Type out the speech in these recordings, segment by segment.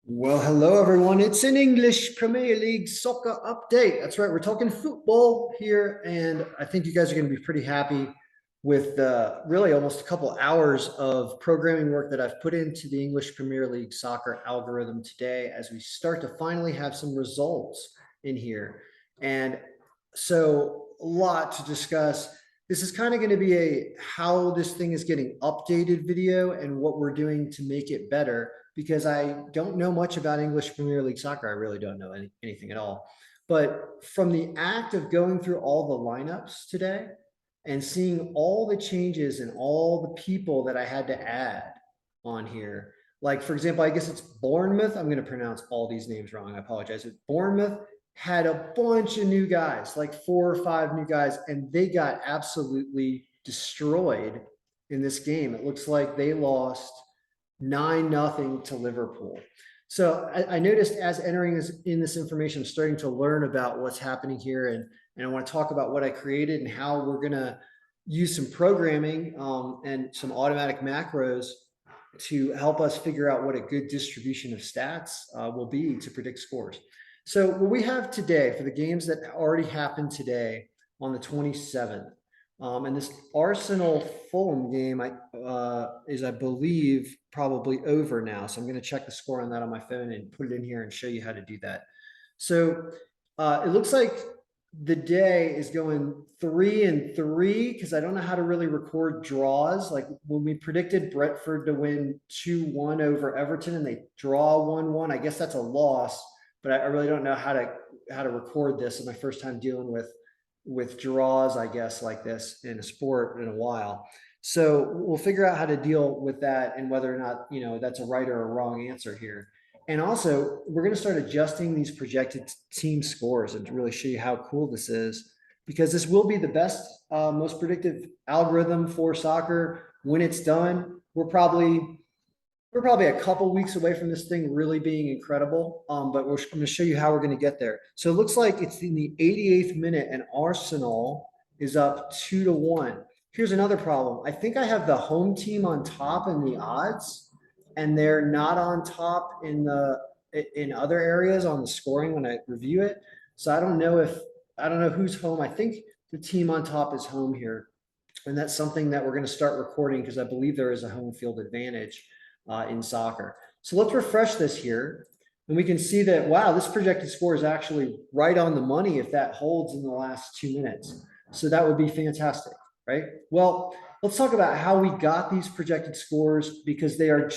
Well, hello everyone. It's an English Premier League soccer update. That's right. We're talking football here, and I think you guys are going to be pretty happy with really almost a couple hours of programming work that I've put into the English Premier League soccer algorithm today as we start to finally have some results in here. And so a lot to discuss. This is kind of going to be a how this thing is getting updated video and what we're doing to make it better because I don't know much about English Premier League soccer. I really don't know anything at all. But from the act of going through all the lineups today and seeing all the changes and all the people that I had to add on here, like for example, I guess it's Bournemouth. I'm going to pronounce all these names wrong. I apologize. Bournemouth had a bunch of new guys, like 4 or 5 new guys, and they got absolutely destroyed in this game. It looks like they lost 9-0 to Liverpool. So I noticed as entering this information, I'm starting to learn about what's happening here, and I want to talk about what I created and how we're going to use some programming and some automatic macros to help us figure out what a good distribution of stats will be to predict scores. So what we have today for the games that already happened today on the 27th, and this Arsenal Fulham game is, I believe, probably over now. So I'm going to check the score on that on my phone and put it in here and show you how to do that. So it looks like the day is going 3-3 because I don't know how to really record draws. Like when we predicted Brentford to win 2-1 over Everton and they draw 1-1, I guess that's a loss, but I really don't know how to record this. It's my first time dealing with draws, I guess, like this in a sport in a while. So we'll figure out how to deal with that and whether or not, that's a right or a wrong answer here. And also, we're going to start adjusting these projected team scores and to really show you how cool this is, because this will be the best, most predictive algorithm for soccer when it's done. We're probably a couple weeks away from this thing really being incredible, but I'm going to show you how we're going to get there. So it looks like it's in the 88th minute, and Arsenal is up 2-1. Here's another problem. I think I have the home team on top in the odds, and they're not on top in other areas on the scoring when I review it. So I don't know who's home. I think the team on top is home here, and that's something that we're going to start recording because I believe there is a home field advantage in soccer. So let's refresh this here. And we can see that, wow, this projected score is actually right on the money if that holds in the last 2 minutes. So that would be fantastic, right? Well, let's talk about how we got these projected scores because they are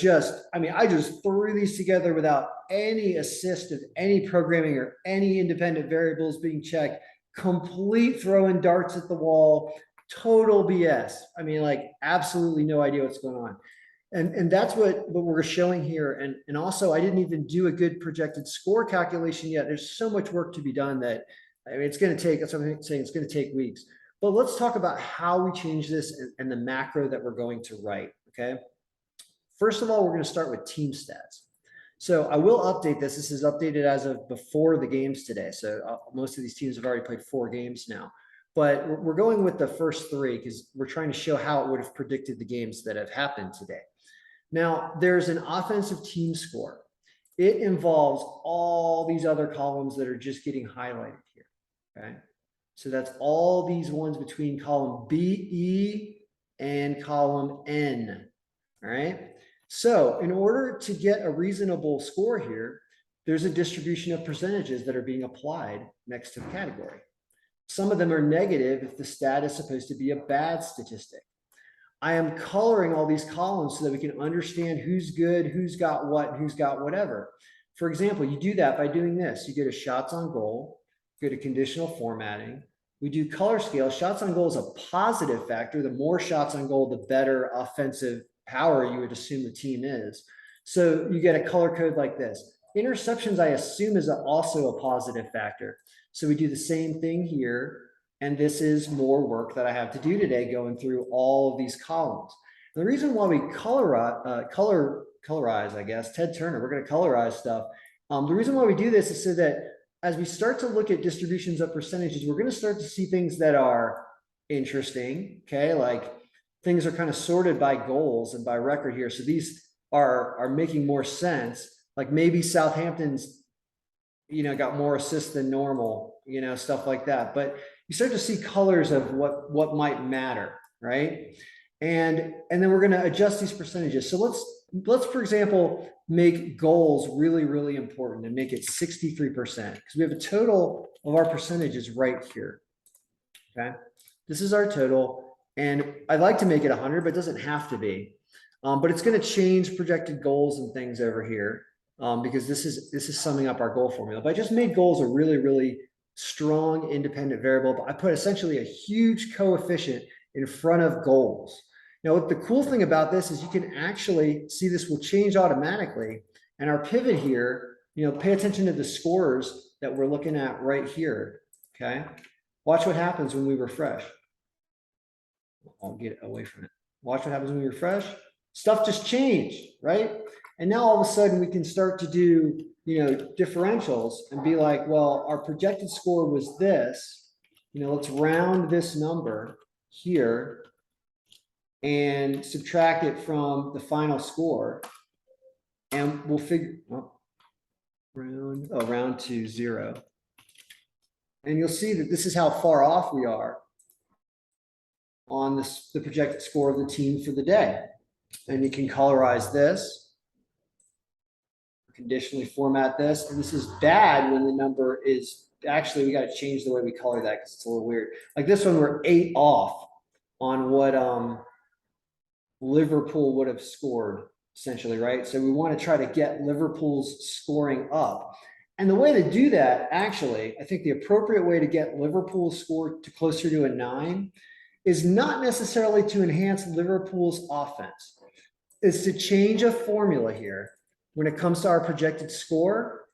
I just threw these together without any assist of any programming or any independent variables being checked, complete throwing darts at the wall, total BS. Like absolutely no idea what's going on. And that's what we're showing here. And also, I didn't even do a good projected score calculation yet. There's so much work to be done that it's going to take, that's what I'm saying, it's going to take weeks. But let's talk about how we change this and the macro that we're going to write, okay? First of all, we're going to start with team stats. So I will update this. This is updated as of before the games today. So most of these teams have already played 4 games now. But we're going with the first 3 because we're trying to show how it would have predicted the games that have happened today. Now, there's an offensive team score. It involves all these other columns that are just getting highlighted here, okay? So that's all these ones between column B, E, and column N, all right? So in order to get a reasonable score here, there's a distribution of percentages that are being applied next to the category. Some of them are negative if the stat is supposed to be a bad statistic. I am coloring all these columns so that we can understand who's good, who's got what, who's got whatever. For example, you do that by doing this. You go to shots on goal, go to conditional formatting. We do color scale. Shots on goal is a positive factor. The more shots on goal, the better offensive power you would assume the team is. So you get a color code like this. Interceptions, I assume, is also a positive factor. So we do the same thing here. And this is more work that I have to do today going through all of these columns. And the reason why we colorize, I guess, Ted Turner, we're going to colorize stuff. The reason why we do this is so that as we start to look at distributions of percentages, we're going to start to see things that are interesting, okay? Like things are kind of sorted by goals and by record here. So these are making more sense. Like maybe Southampton's, got more assists than normal, stuff like that. But you start to see colors of what might matter, right? And then we're going to adjust these percentages. So let's for example make goals really, really important and make it 63%, because we have a total of our percentages right here. Okay, this is our total, and I'd like to make it 100, but it doesn't have to be. But it's going to change projected goals and things over here, because this is summing up our goal formula. But I just made goals a really, really strong independent variable. But I put essentially a huge coefficient in front of goals. Now, what the cool thing about this is you can actually see this will change automatically. And our pivot here, pay attention to the scores that we're looking at right here. Okay, watch what happens when we refresh. I'll get away from it. Watch what happens when we refresh. Stuff just changed, right? And now all of a sudden we can start to do, differentials and be like, well, our projected score was this. Let's round this number here and subtract it from the final score. And we'll figure, round to 0. And you'll see that this is how far off we are on the projected score of the team for the day. And you can colorize this, conditionally format this. And this is bad when the number is, actually, we got to change the way we color that because it's a little weird. Like this one, we're 8 off on what Liverpool would have scored, essentially, right? So we want to try to get Liverpool's scoring up. And the way to do that, actually, I think the appropriate way to get Liverpool's score to closer to a 9 is not necessarily to enhance Liverpool's offense. Is to change a formula here when it comes to our projected score,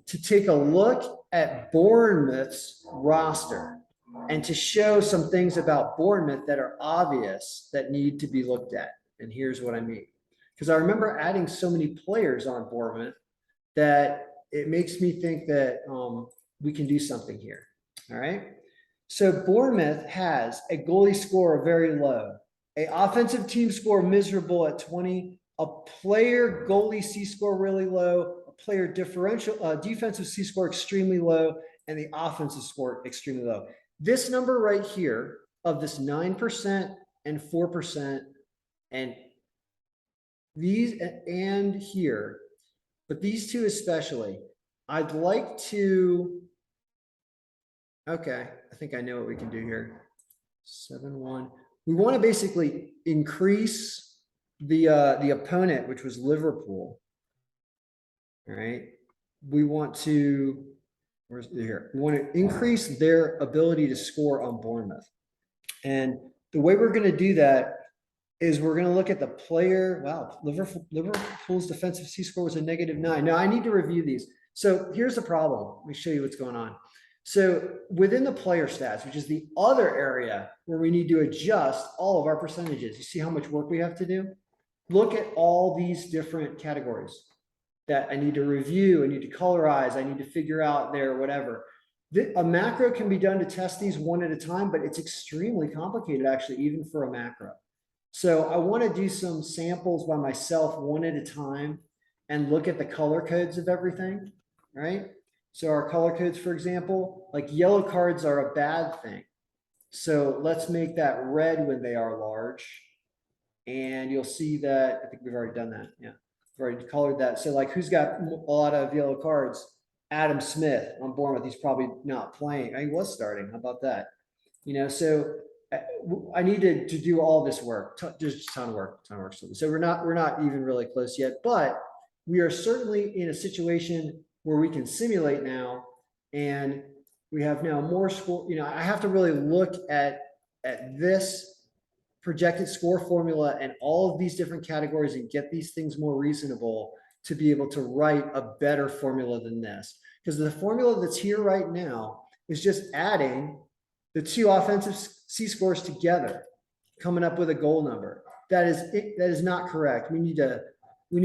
to take a look at Bournemouth's roster and to show some things about Bournemouth that are obvious that need to be looked at. And here's what I mean. Because I remember adding so many players on Bournemouth that it makes me think that we can do something here. All right. So Bournemouth has a goalie score very low, a offensive team score miserable at 20, a player goalie C-score really low, a player differential defensive C-score extremely low, and the offensive score extremely low. This number right here of this 9% and 4% and these and here, but these two especially, I'd like to, okay, I think I know what we can do here. 7-1. We want to basically increase the opponent, which was Liverpool. All right. We want to, where's here? We want to increase their ability to score on Bournemouth. And the way we're going to do that is we're going to look at the player. Wow, Liverpool's defensive C-score was a -9. Now I need to review these. So here's the problem. Let me show you what's going on. So within the player stats, which is the other area where we need to adjust all of our percentages, you see how much work we have to do? Look at all these different categories that I need to review, I need to colorize, I need to figure out their whatever. A macro can be done to test these one at a time, but it's extremely complicated actually, even for a macro. So I want to do some samples by myself one at a time and look at the color codes of everything, right? So our color codes, for example, like yellow cards are a bad thing. So let's make that red when they are large. And you'll see that, I think we've already done that. Yeah, we've already colored that. So like who's got a lot of yellow cards? Adam Smith on Bournemouth. He's probably not playing. He was starting. How about that? So I need to do all this work. There's a ton of work. So we're not even really close yet, but we are certainly in a situation where we can simulate now, and we have now more score. I have to really look at this projected score formula and all of these different categories and get these things more reasonable to be able to write a better formula than this. Because the formula that's here right now is just adding the two offensive C-scores together, coming up with a goal number. That is not correct. We need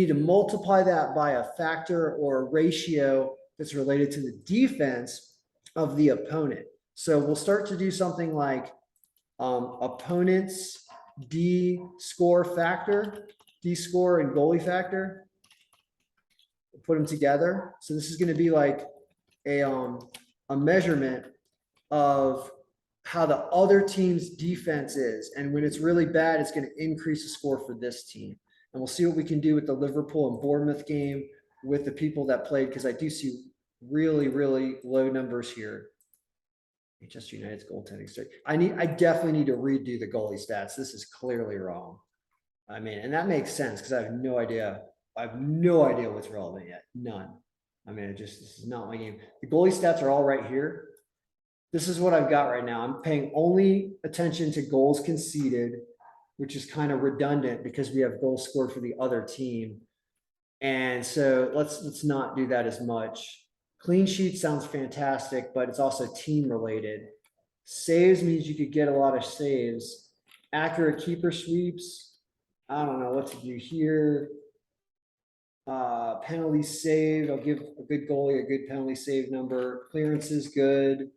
to multiply that by a factor or a ratio that's related to the defense of the opponent. So we'll start to do something like opponent's D score factor, D score and goalie factor. put them together. So this is going to be like a measurement of how the other team's defense is. And when it's really bad, it's going to increase the score for this team. And we'll see what we can do with the Liverpool and Bournemouth game with the people that played, because I do see really, really low numbers here. Manchester United's goaltending straight. I definitely need to redo the goalie stats. This is clearly wrong. I mean, and that makes sense because I have no idea. I have no idea what's relevant yet. None. I mean, this is not my game. The goalie stats are all right here. This is what I've got right now. I'm paying only attention to goals conceded, which is kind of redundant because we have goals scored for the other team. And so let's not do that as much. Clean sheet sounds fantastic, but it's also team related. Saves means you could get a lot of saves. Accurate keeper sweeps. I don't know what to do here. Penalty saved. I'll give a good goalie a good penalty save number. Clearance is good.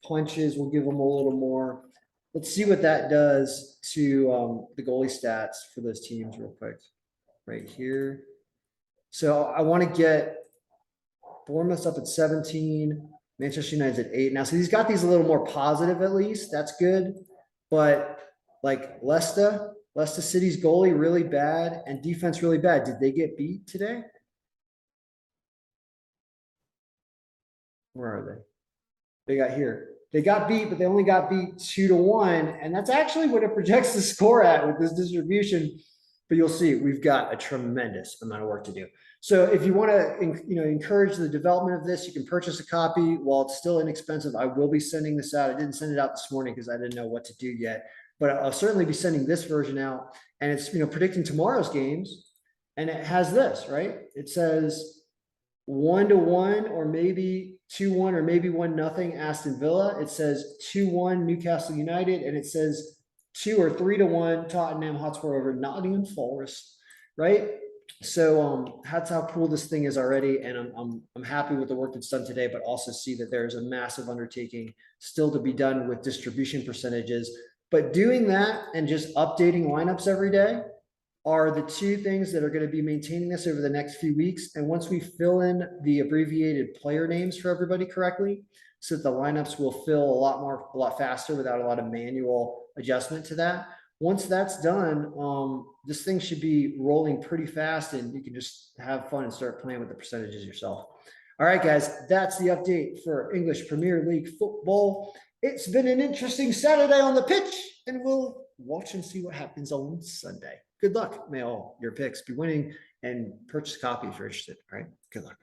Punches, we'll give them a little more. Let's see what that does to the goalie stats for those teams real quick. Right here. So I want to get Bournemouth up at 17, Manchester United's at 8. Now, so he's got these a little more positive at least. That's good. But like Leicester City's goalie really bad and defense really bad. Did they get beat today? Where are they? They got here. They got beat, but they only got beat 2-1. And that's actually what it projects the score at with this distribution. But you'll see we've got a tremendous amount of work to do. So if you want to encourage the development of this, you can purchase a copy while it's still inexpensive. I will be sending this out. I didn't send it out this morning because I didn't know what to do yet. But I'll certainly be sending this version out. And it's predicting tomorrow's games. And it has this, right? It says 1-1 or maybe 2-1 or maybe 1-0 Aston Villa. It says 2-1 Newcastle United, and it says 2 or 3-1 Tottenham Hotspur over Nottingham Forest, right? So that's how cool this thing is already, and I'm happy with the work that's done today, but also see that there's a massive undertaking still to be done with distribution percentages. But doing that and just updating lineups every day are the two things that are going to be maintaining this over the next few weeks. And once we fill in the abbreviated player names for everybody correctly, so that the lineups will fill a lot faster without a lot of manual adjustment to that. Once that's done, this thing should be rolling pretty fast and you can just have fun and start playing with the percentages yourself. All right, guys, that's the update for English Premier League football. It's been an interesting Saturday on the pitch, and we'll watch and see what happens on Sunday. Good luck. May all your picks be winning, and purchase a copy if you're interested. All right. Good luck.